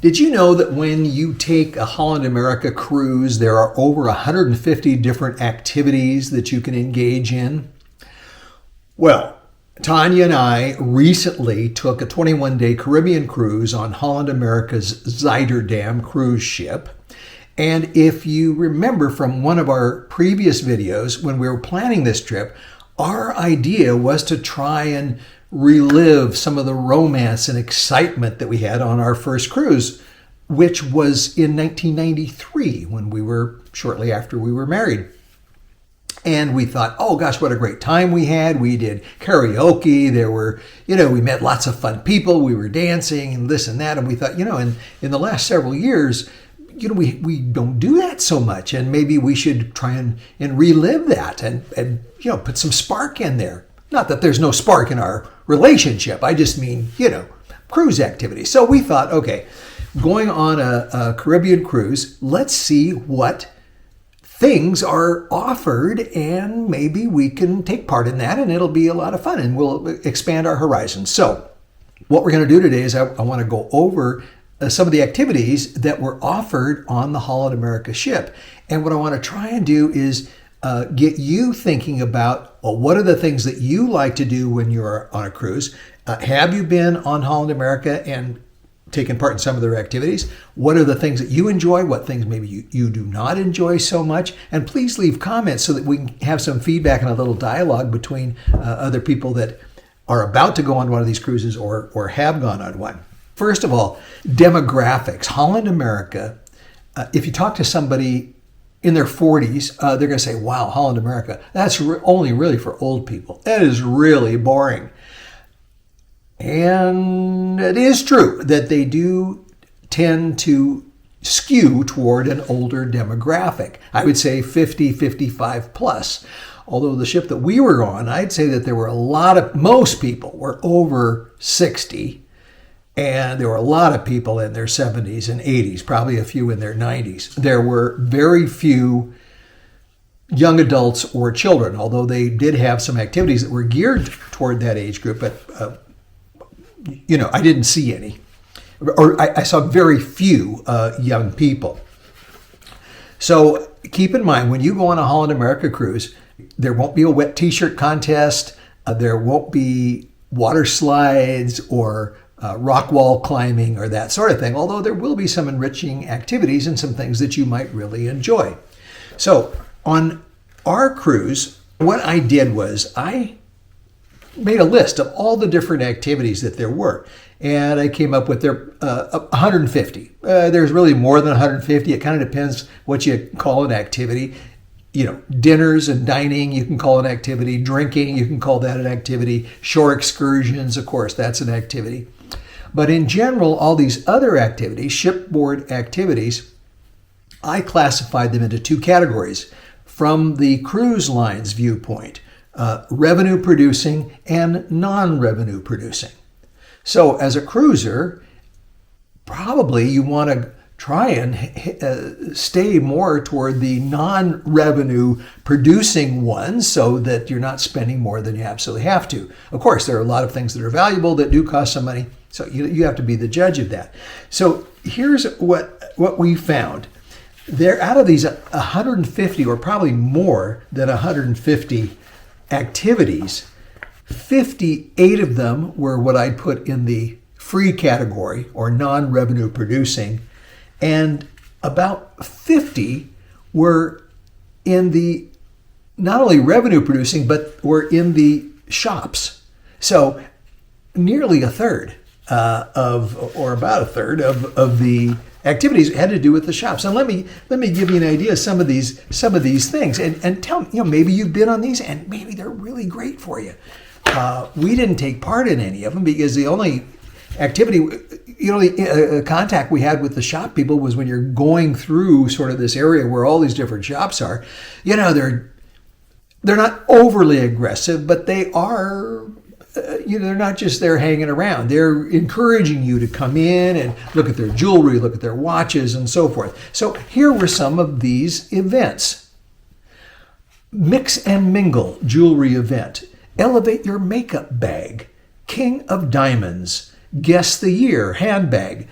Did you know that when you take a Holland America cruise, there are over 150 different activities that you can engage in? Well, Tanya and I recently took a 21-day Caribbean cruise on Holland America's Zuiderdam cruise ship. And if you remember from one of our previous videos, when we were planning this trip, our idea was to try and relive some of the romance and excitement that we had on our first cruise, which was in 1993, when we were shortly after we were married. And we thought, oh gosh, what a great time we had. We did karaoke. There were, we met lots of fun people. We were dancing and this and that. And we thought, in the last several years, we don't do that so much. And maybe we should try and relive that and put some spark in there. Not that there's no spark in our relationship. I just mean, cruise activities. So we thought, okay, going on a Caribbean cruise, let's see what things are offered, and maybe we can take part in that, and it'll be a lot of fun, and we'll expand our horizons. So what we're going to do today is I want to go over some of the activities that were offered on the Holland America ship. And what I want to try and do is get you thinking about, well, what are the things that you like to do when you're on a cruise? Have you been on Holland America and taken part in some of their activities? What are the things that you enjoy? What things maybe you do not enjoy so much? And please leave comments so that we can have some feedback and a little dialogue between other people that are about to go on one of these cruises or have gone on one. First of all, demographics. Holland America, if you talk to somebody in their 40s, they're going to say, wow, Holland America, that's only really for old people. That is really boring. And it is true that they do tend to skew toward an older demographic. I would say 50, 55 plus. Although the ship that we were on, I'd say that there were most people were over 60. And there were a lot of people in their 70s and 80s, probably a few in their 90s. There were very few young adults or children, although they did have some activities that were geared toward that age group. But, I didn't see any. Or I saw very few young people. So keep in mind, when you go on a Holland America cruise, there won't be a wet t-shirt contest. There won't be water slides or rock wall climbing or that sort of thing, although there will be some enriching activities and some things that you might really enjoy. So on our cruise, what I did was I made a list of all the different activities that there were, and I came up with 150. There's really more than 150. It kind of depends what you call an activity. Dinners and dining, you can call an activity. Drinking, you can call that an activity. Shore excursions, of course, that's an activity. But in general, all these other activities, shipboard activities, I classified them into two categories from the cruise line's viewpoint, revenue producing and non-revenue producing. So as a cruiser, probably you want to try and stay more toward the non-revenue producing ones so that you're not spending more than you absolutely have to. Of course, there are a lot of things that are valuable that do cost some money, so you have to be the judge of that. So here's what we found. There, out of these 150, or probably more than 150 activities, 58 of them were what I'd put in the free category or non-revenue producing, and about 50 were in the not only revenue producing, but were in the shops. So nearly a third about a third of the activities had to do with the shops. And let me give you an idea of some of these things, and tell me, maybe you've been on these and maybe they're really great for you. We didn't take part in any of them because the only activity, the contact we had with the shop people was when you're going through sort of this area where all these different shops are. They're not overly aggressive, but they are. They're not just there hanging around. They're encouraging you to come in and look at their jewelry, look at their watches, and so forth. So here were some of these events. Mix and Mingle jewelry event. Elevate your makeup bag. King of Diamonds. Guess the Year handbag.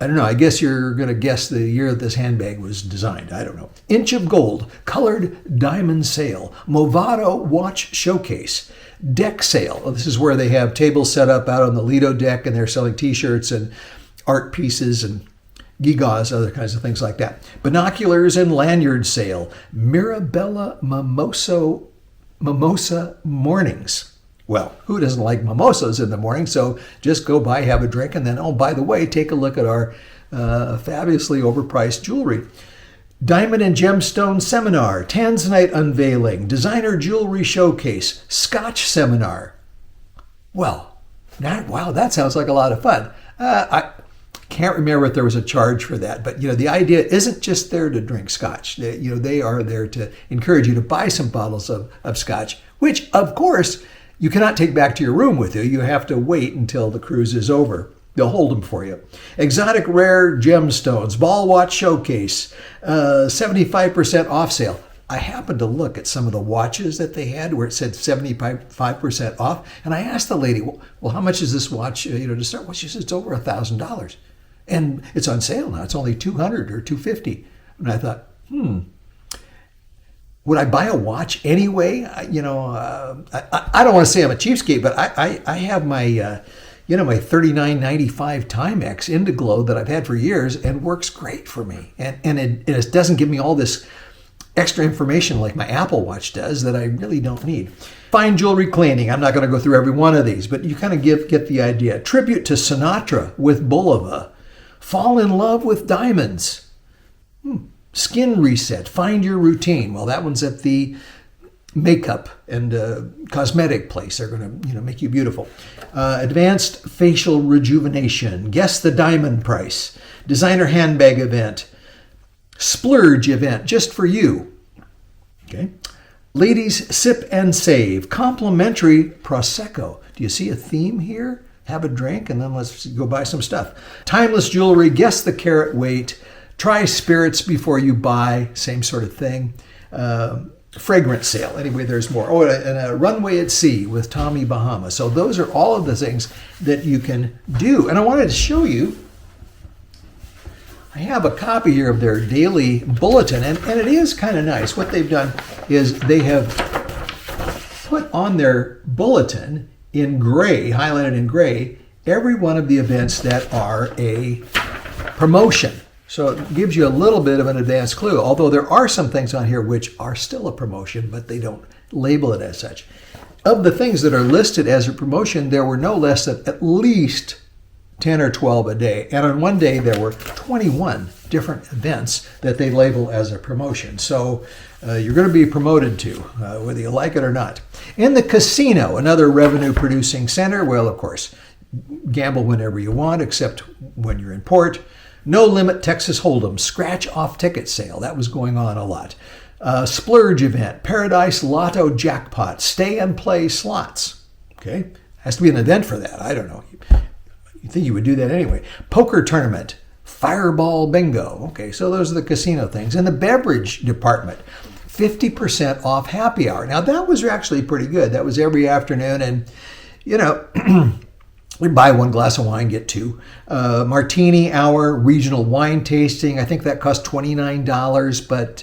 I don't know. I guess you're going to guess the year that this handbag was designed. I don't know. Inch of gold, colored diamond sale, Movado watch showcase, deck sale. Well, this is where they have tables set up out on the Lido deck and they're selling t-shirts and art pieces and gewgaws, other kinds of things like that. Binoculars and lanyard sale, Mirabella Mimosa mornings. Well, who doesn't like mimosas in the morning? So just go by, have a drink, and then, oh, by the way, take a look at our fabulously overpriced jewelry. Diamond and Gemstone Seminar, Tanzanite Unveiling, Designer Jewelry Showcase, Scotch Seminar. Well, that sounds like a lot of fun. I can't remember if there was a charge for that, but the idea isn't just there to drink scotch. They are there to encourage you to buy some bottles of scotch, which, of course, you cannot take back to your room with you. You have to wait until the cruise is over. They'll hold them for you. Exotic rare gemstones, ball watch showcase, 75% off sale. I happened to look at some of the watches that they had where it said 75% off, and I asked the lady, well, how much is this watch? To start with, she said it's over $1,000, and it's on sale now. It's only $200 or $250, and I thought, would I buy a watch anyway? I don't want to say I'm a cheapskate, but I have my, my $39.95 Timex Indiglo that I've had for years and works great for me. And it doesn't give me all this extra information like my Apple Watch does that I really don't need. Fine jewelry cleaning. I'm not going to go through every one of these, but you kind of get the idea. Tribute to Sinatra with Bulova. Fall in love with diamonds. Skin reset, find your routine. Well, that one's at the makeup and cosmetic place. They're going to, make you beautiful. Advanced facial rejuvenation. Guess the diamond price. Designer handbag event. Splurge event just for you. Okay. Ladies sip and save. Complimentary Prosecco. Do you see a theme here? Have a drink and then let's go buy some stuff. Timeless jewelry. Guess the carat weight. Try spirits before you buy, same sort of thing. Fragrance sale. Anyway, there's more. Oh, and a runway at sea with Tommy Bahama. So those are all of the things that you can do. And I wanted to show you, I have a copy here of their daily bulletin, and it is kind of nice. What they've done is they have put on their bulletin in gray, highlighted in gray, every one of the events that are a promotion. So it gives you a little bit of an advanced clue, although there are some things on here which are still a promotion, but they don't label it as such. Of the things that are listed as a promotion, there were no less than at least 10 or 12 a day. And on one day, there were 21 different events that they label as a promotion. So you're going to be promoted to, whether you like it or not. In the casino, another revenue-producing center, well, of course, gamble whenever you want, except when you're in port. No Limit Texas Hold'em, scratch-off ticket sale. That was going on a lot. Splurge event, Paradise Lotto jackpot, stay and play slots. Okay, has to be an event for that. I don't know. You think you would do that anyway. Poker tournament, Fireball bingo. Okay, so those are the casino things. In the beverage department, 50% off happy hour. Now that was actually pretty good. That was every afternoon, and we buy one glass of wine, get two. Martini hour, regional wine tasting. I think that cost $29, but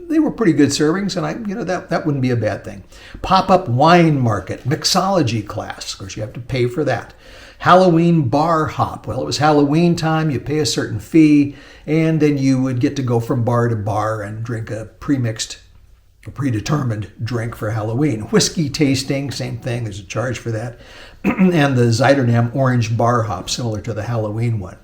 they were pretty good servings, and that wouldn't be a bad thing. Pop-up wine market, mixology class. Of course, you have to pay for that. Halloween bar hop. Well, it was Halloween time. You pay a certain fee, and then you would get to go from bar to bar and drink a predetermined drink for Halloween. Whiskey tasting, same thing. There's a charge for that. And the Zyternam orange bar hop, similar to the Halloween one.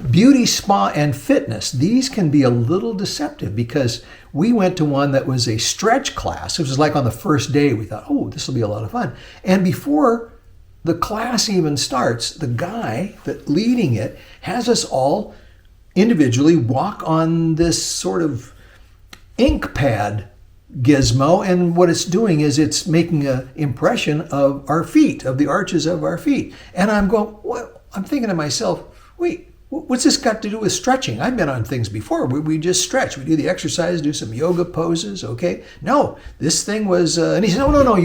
Beauty, spa, and fitness. These can be a little deceptive because we went to one that was a stretch class. It was like on the first day, we thought, oh, this will be a lot of fun. And before the class even starts, the guy that leading it has us all individually walk on this sort of ink pad gizmo, and what it's doing is it's making an impression of our feet, of the arches of our feet. And I'm going, well, I'm thinking to myself, wait, What's this got to do with stretching? I've been on things before where we just stretch. We do the exercise, do some yoga poses, okay? No, this thing was, and he said, no,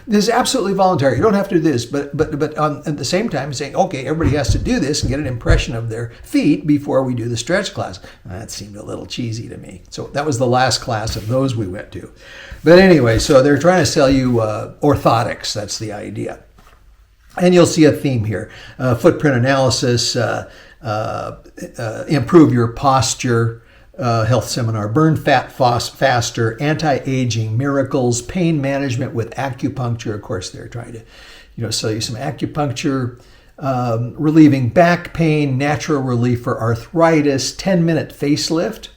this is absolutely voluntary. You don't have to do this. But at the same time, saying, okay, everybody has to do this and get an impression of their feet before we do the stretch class. That seemed a little cheesy to me. So that was the last class of those we went to. But anyway, so they're trying to sell you orthotics. That's the idea. And you'll see a theme here. Footprint analysis, improve your posture, health seminar, burn fat faster, anti-aging, miracles, pain management with acupuncture. Of course, they're trying to, sell you some acupuncture, relieving back pain, natural relief for arthritis, 10-minute facelift.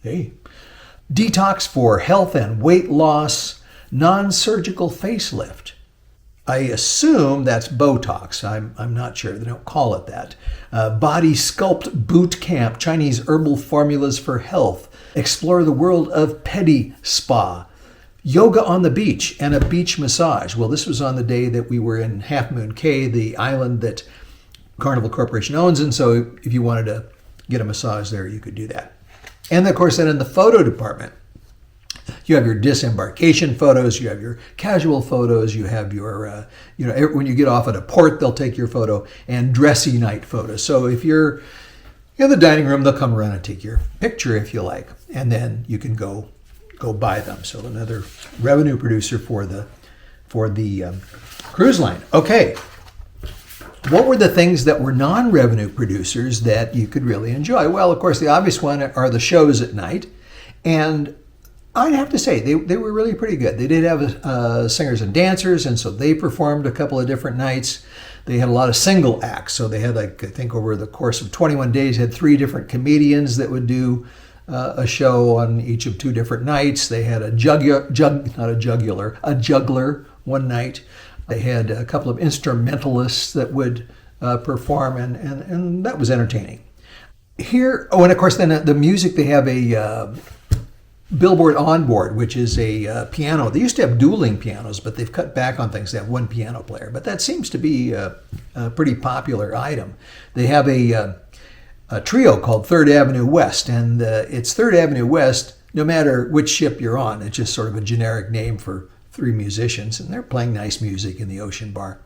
Hey. Detox for health and weight loss, non-surgical facelift. I assume that's Botox. I'm not sure. They don't call it that. Body Sculpt Boot Camp, Chinese herbal formulas for health. Explore the world of Pedi Spa. Yoga on the beach and a beach massage. Well, this was on the day that we were in Half Moon Cay, the island that Carnival Corporation owns. And so if you wanted to get a massage there, you could do that. And of course, then in the photo department, you have your disembarkation photos, you have your casual photos, you have your, when you get off at a port, they'll take your photo, and dressy night photos. So if you're in the dining room, they'll come around and take your picture if you like, and then you can go buy them. So another revenue producer for the cruise line. Okay, what were the things that were non-revenue producers that you could really enjoy? Well, of course, the obvious one are the shows at night, and I'd have to say, they were really pretty good. They did have singers and dancers, and so they performed a couple of different nights. They had a lot of single acts, so they had, I think over the course of 21 days, had 3 different comedians that would do a show on each of 2 different nights. They had a juggler one night. They had a couple of instrumentalists that would perform, and that was entertaining. Here, and of course, then the music, they have a Billboard onboard, which is a piano. They used to have dueling pianos, but they've cut back on things. They have one piano player, but that seems to be a pretty popular item. They have a trio called Third Avenue West, and it's Third Avenue West no matter which ship you're on. It's just sort of a generic name for 3 musicians, and they're playing nice music in the Ocean Bar.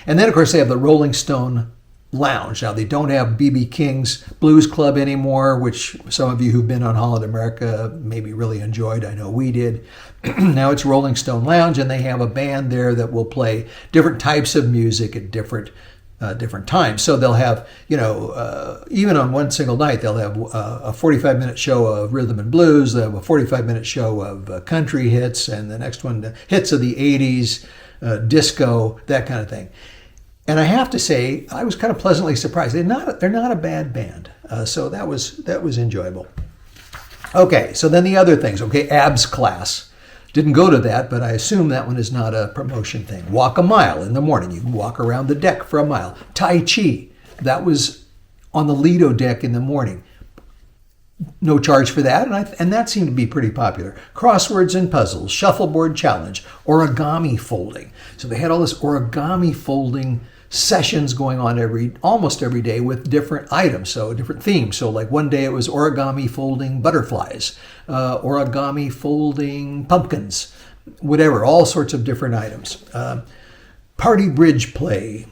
And then, of course, they have the Rolling Stone Lounge. Now, they don't have B.B. King's Blues Club anymore, which some of you who've been on Holland America maybe really enjoyed. I know we did. Now it's Rolling Stone Lounge, and they have a band there that will play different types of music at different times. So they'll have, even on one single night, they'll have a 45-minute show of rhythm and blues. They'll have a 45-minute show of country hits, and the next one, the hits of the 80s, disco, that kind of thing. And I have to say, I was kind of pleasantly surprised. They're not a bad band, so that was enjoyable. Okay, so then the other things. Okay, abs class. Didn't go to that, but I assume that one is not a promotion thing. Walk a mile in the morning. You can walk around the deck for a mile. Tai Chi. That was on the Lido deck in the morning. No charge for that, and that seemed to be pretty popular. Crosswords and puzzles, shuffleboard challenge, origami folding. So they had all this origami folding sessions going on almost every day with different items, so different themes. So like one day it was origami folding butterflies, origami folding pumpkins, whatever, all sorts of different items. Party bridge play,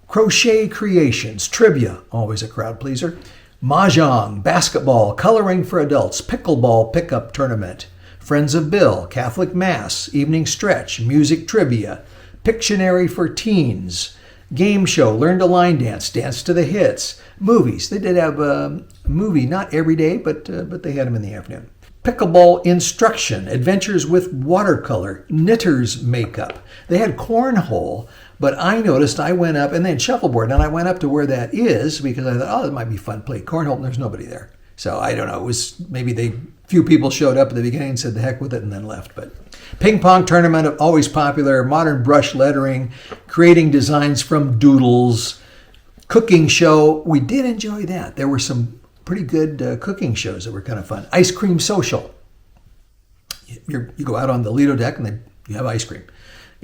crochet creations, trivia, always a crowd pleaser. Mahjong, basketball, coloring for adults, pickleball pickup tournament, Friends of Bill, Catholic Mass, evening stretch, music trivia, Pictionary for teens, game show, learn to line dance, dance to the hits, movies. They did have a movie, not every day, but they had them in the afternoon. Pickleball instruction, adventures with watercolor, knitter's makeup. They had cornhole, but I noticed I went up, and then shuffleboard, and I went up to where that is because I thought, it might be fun to play cornhole, and there's nobody there. So I don't know, it was maybe few people showed up at the beginning and said the heck with it and then left. But ping pong tournament, always popular, modern brush lettering, creating designs from doodles, cooking show. We did enjoy that. There were some pretty good cooking shows that were kind of fun. Ice cream social. You go out on the Lido deck and you have ice cream.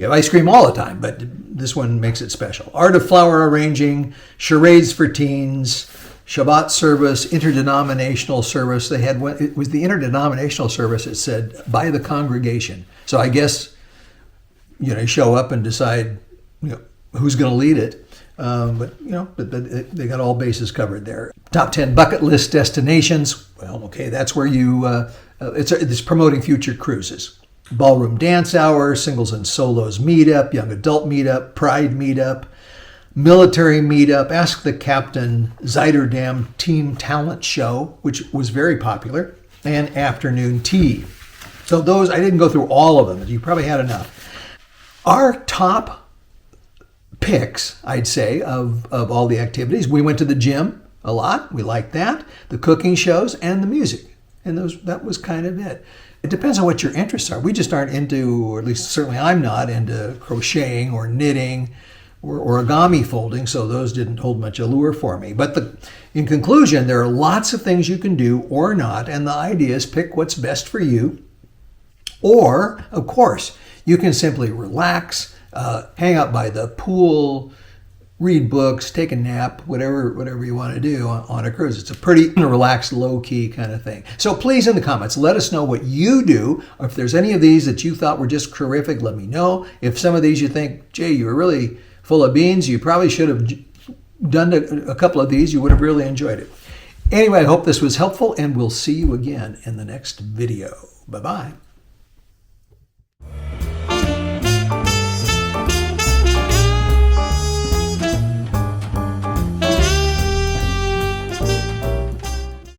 You have ice cream all the time, but this one makes it special. Art of flower arranging, charades for teens, Shabbat service, interdenominational service. They had one, it was the interdenominational service. It said by the congregation. So I guess, you show up and decide, who's going to lead it. But they got all bases covered there. Top 10 bucket list destinations. Well, okay, that's where it's promoting future cruises. Ballroom dance hour, singles and solos meetup, young adult meetup, pride meetup, military meetup, Ask the Captain, Zuiderdam Team Talent Show, which was very popular, and afternoon tea. So those, I didn't go through all of them. You probably had enough. Our top picks, I'd say, of all the activities. We went to the gym a lot. We liked that. The cooking shows and the music. And that was kind of it. It depends on what your interests are. We just aren't into, or at least certainly I'm not, into crocheting or knitting or origami folding, so those didn't hold much allure for me. But in conclusion, there are lots of things you can do or not, and the idea is pick what's best for you. Or, of course, you can simply relax, hang out by the pool, read books, take a nap, whatever you want to do on a cruise. It's a pretty relaxed, low-key kind of thing. So please, in the comments, let us know what you do. Or if there's any of these that you thought were just terrific, let me know. If some of these you think, Jay, you were really full of beans, you probably should have done a couple of these. You would have really enjoyed it. Anyway, I hope this was helpful, and we'll see you again in the next video. Bye-bye.